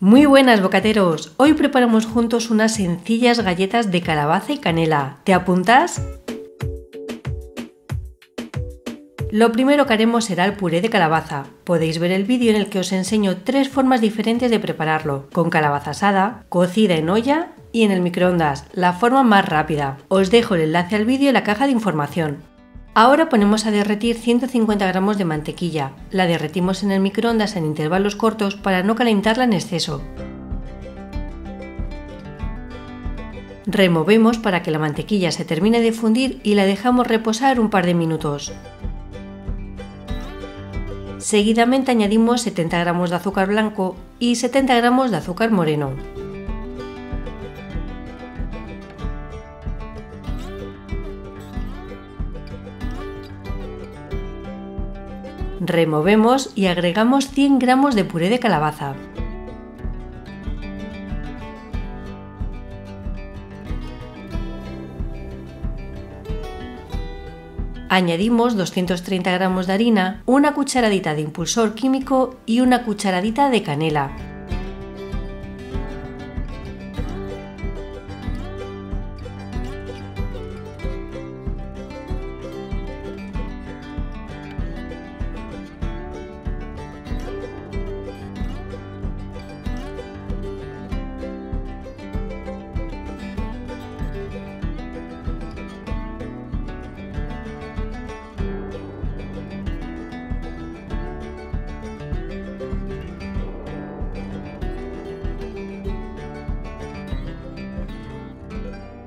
Muy buenas bocateros, hoy preparamos juntos unas sencillas galletas de calabaza y canela. ¿Te apuntas? Lo primero que haremos será el puré de calabaza. Podéis ver el vídeo en el que os enseño 3 formas diferentes de prepararlo, con calabaza asada, cocida en olla y en el microondas, la forma más rápida. Os dejo el enlace al vídeo en la caja de información. Ahora ponemos a derretir 150 gramos de mantequilla. La derretimos en el microondas en intervalos cortos para no calentarla en exceso. Removemos para que la mantequilla se termine de fundir y la dejamos reposar un par de minutos. Seguidamente añadimos 70 gramos de azúcar blanco y 70 gramos de azúcar moreno. Removemos y agregamos 100 gramos de puré de calabaza. Añadimos 230 gramos de harina, una cucharadita de impulsor químico y una cucharadita de canela.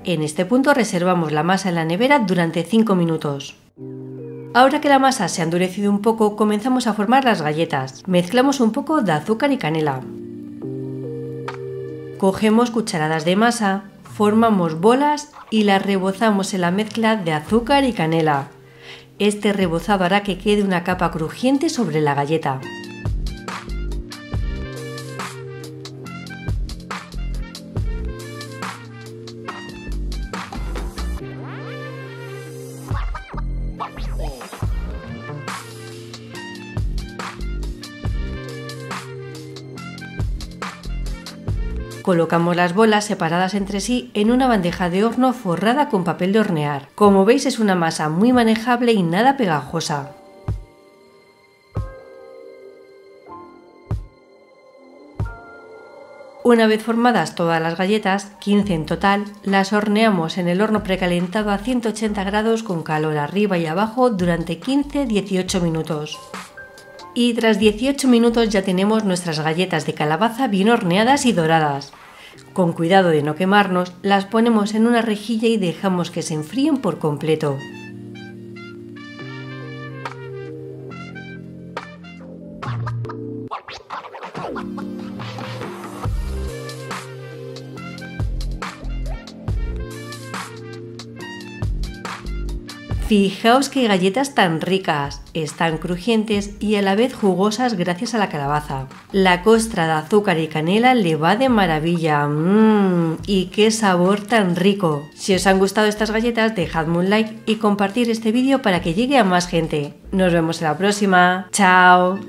En este punto reservamos la masa en la nevera durante 5 minutos. Ahora que la masa se ha endurecido un poco, comenzamos a formar las galletas. Mezclamos un poco de azúcar y canela. Cogemos cucharadas de masa, formamos bolas y las rebozamos en la mezcla de azúcar y canela. Este rebozado hará que quede una capa crujiente sobre la galleta. Colocamos las bolas separadas entre sí en una bandeja de horno forrada con papel de hornear. Como veis, es una masa muy manejable y nada pegajosa. Una vez formadas todas las galletas, 15 en total, las horneamos en el horno precalentado a 180 grados con calor arriba y abajo durante 15-18 minutos. Y tras 18 minutos ya tenemos nuestras galletas de calabaza bien horneadas y doradas. Con cuidado de no quemarnos, las ponemos en una rejilla y dejamos que se enfríen por completo. Fijaos qué galletas tan ricas, están crujientes y a la vez jugosas gracias a la calabaza. La costra de azúcar y canela le va de maravilla. ¡Y qué sabor tan rico! Si os han gustado estas galletas, dejadme un like y compartir este vídeo para que llegue a más gente. Nos vemos en la próxima. ¡Chao!